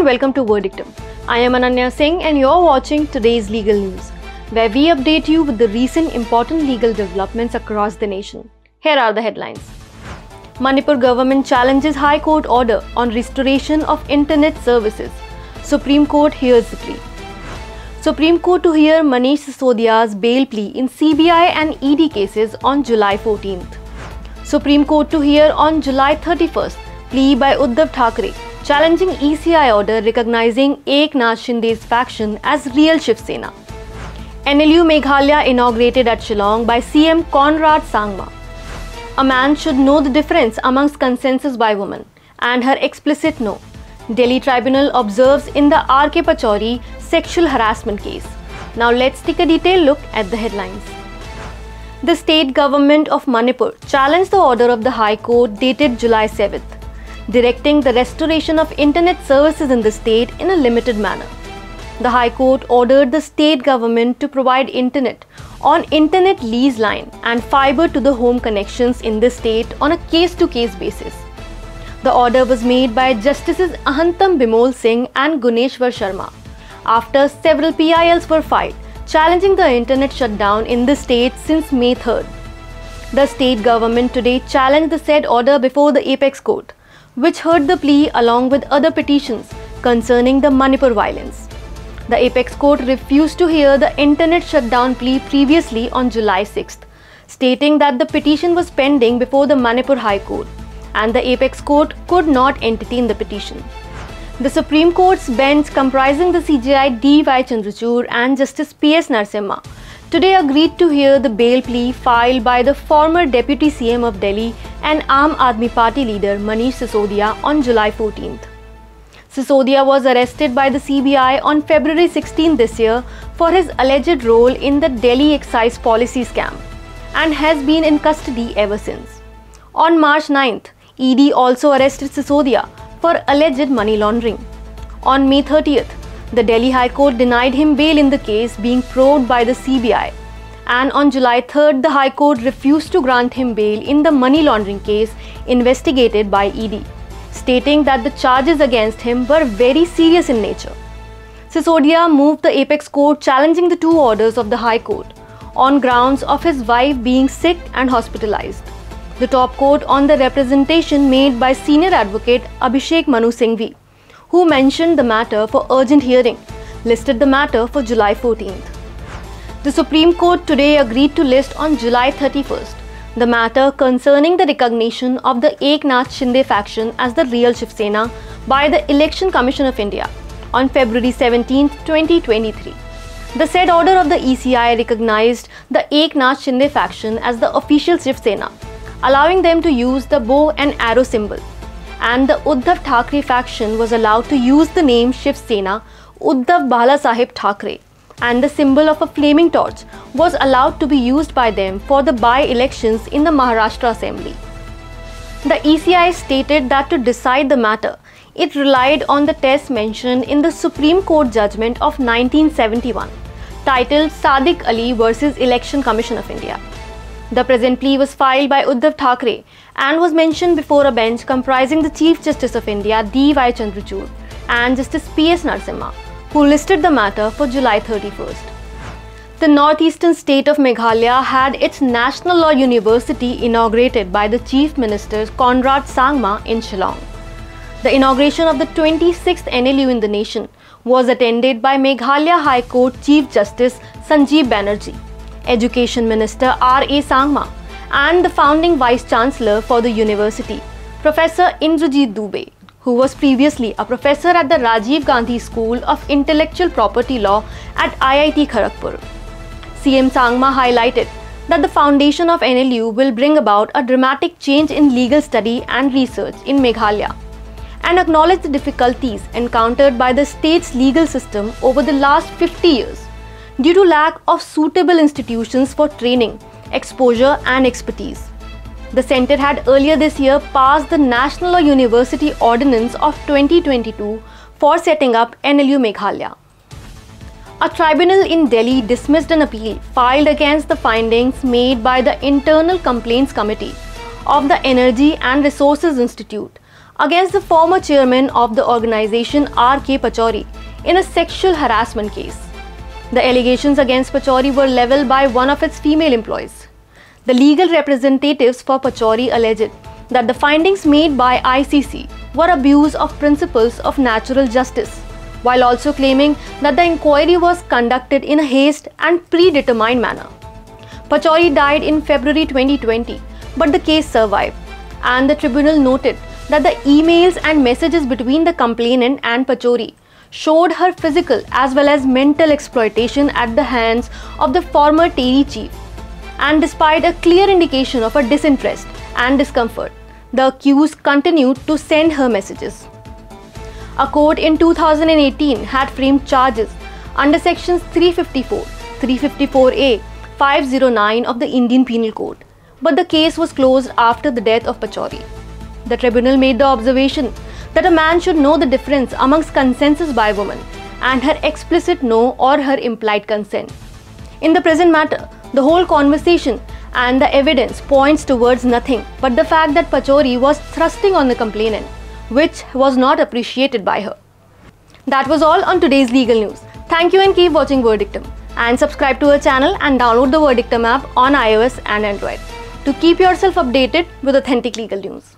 welcome to Verdictum. I am Ananya Singh and you're watching today's legal news, where we update you with the recent important legal developments across the nation. Here are the headlines. Manipur Government challenges High Court order on restoration of internet services. Supreme Court hears the plea. Supreme Court to hear Manish Sisodia's bail plea in CBI and ED cases on July 14th. Supreme Court to hear on July 31st plea by Uddhav Thackeray challenging ECI order recognizing Eknath Shinde's faction as Real Shiv Sena. NLU Meghalaya inaugurated at Shillong by CM Conrad Sangma. A man should know the difference amongst consensus by woman and her explicit no. Delhi Tribunal observes in the RK Pachauri sexual harassment case. Now let's take a detailed look at the headlines. The state government of Manipur challenged the order of the High Court dated July 7th, directing the restoration of internet services in the state in a limited manner. The High Court ordered the state government to provide internet on internet lease line and fiber to the home connections in the state on a case-to-case basis. The order was made by Justices Ahantam Bimol Singh and Guneshwar Sharma after several PILs were filed challenging the internet shutdown in the state since May 3rd. The state government today challenged the said order before the Apex Court, which heard the plea along with other petitions concerning the Manipur violence. The Apex Court refused to hear the internet shutdown plea previously on July 6th, stating that the petition was pending before the Manipur High Court and the Apex Court could not entertain the petition. The Supreme Court's bench comprising the CJI D.Y. Chandrachud and Justice P.S. Narasimha today agreed to hear the bail plea filed by the former Deputy CM of Delhi and Aam Aadmi Party leader Manish Sisodia on July 14th. Sisodia was arrested by the CBI on February 16 this year for his alleged role in the Delhi excise policy scam and has been in custody ever since. On March 9th, ED also arrested Sisodia for alleged money laundering. On May 30th, the Delhi High Court denied him bail in the case being probed by the CBI. And on July 3rd, the High Court refused to grant him bail in the money laundering case investigated by ED, stating that the charges against him were very serious in nature. Sisodia moved the Apex Court challenging the two orders of the High Court on grounds of his wife being sick and hospitalized. The top court on the representation made by senior advocate Abhishek Manu Singhvi, who mentioned the matter for urgent hearing, listed the matter for July 14th. The Supreme Court today agreed to list on July 31st the matter concerning the recognition of the Eknath Shinde faction as the Real Shiv Sena by the Election Commission of India on February 17, 2023. The said order of the ECI recognized the Eknath Shinde faction as the official Shiv Sena, allowing them to use the bow and arrow symbol, and the Uddhav Thackeray faction was allowed to use the name Shiv Sena Uddhav Balasaheb Thackeray, and the symbol of a flaming torch was allowed to be used by them for the by-elections in the Maharashtra Assembly. The ECI stated that to decide the matter, it relied on the test mentioned in the Supreme Court judgment of 1971, titled Sadiq Ali versus Election Commission of India. The present plea was filed by Uddhav Thackeray and was mentioned before a bench comprising the Chief Justice of India D.Y. Chandrachud and Justice P.S. Narasimha, who listed the matter for July 31st. The northeastern state of Meghalaya had its National Law University inaugurated by the Chief Minister Conrad Sangma in Shillong. The inauguration of the 26th NLU in the nation was attended by Meghalaya High Court Chief Justice Sanjeev Banerjee, Education Minister R.A. Sangma, and the founding Vice-Chancellor for the university, Professor Indrajit Dubey, who was previously a professor at the Rajiv Gandhi School of Intellectual Property Law at IIT Kharagpur. CM Sangma highlighted that the foundation of NLU will bring about a dramatic change in legal study and research in Meghalaya, and acknowledged the difficulties encountered by the state's legal system over the last 50 years due to lack of suitable institutions for training, exposure and expertise. The Centre had earlier this year passed the National Law University Ordinance of 2022 for setting up NLU Meghalaya. A tribunal in Delhi dismissed an appeal filed against the findings made by the Internal Complaints Committee of the Energy and Resources Institute, against the former chairman of the organization RK Pachauri in a sexual harassment case. The allegations against Pachauri were leveled by one of its female employees. The legal representatives for Pachauri alleged that the findings made by ICC were abuse of principles of natural justice, while also claiming that the inquiry was conducted in a haste and predetermined manner. Pachauri died in February 2020, but the case survived, and the tribunal noted that the emails and messages between the complainant and Pachauri showed her physical as well as mental exploitation at the hands of the former TERI chief. And despite a clear indication of her disinterest and discomfort, the accused continued to send her messages. A court in 2018 had framed charges under sections 354, 354A, 509 of the Indian Penal Code, but the case was closed after the death of Pachauri. The tribunal made the observation that a man should know the difference amongst consensus by a woman and her explicit no or her implied consent. In the present matter, the whole conversation and the evidence points towards nothing but the fact that Pachauri was thrusting on the complainant, which was not appreciated by her. That was all on today's legal news. Thank you and keep watching Verdictum. And subscribe to our channel and download the Verdictum app on iOS and Android to keep yourself updated with authentic legal news.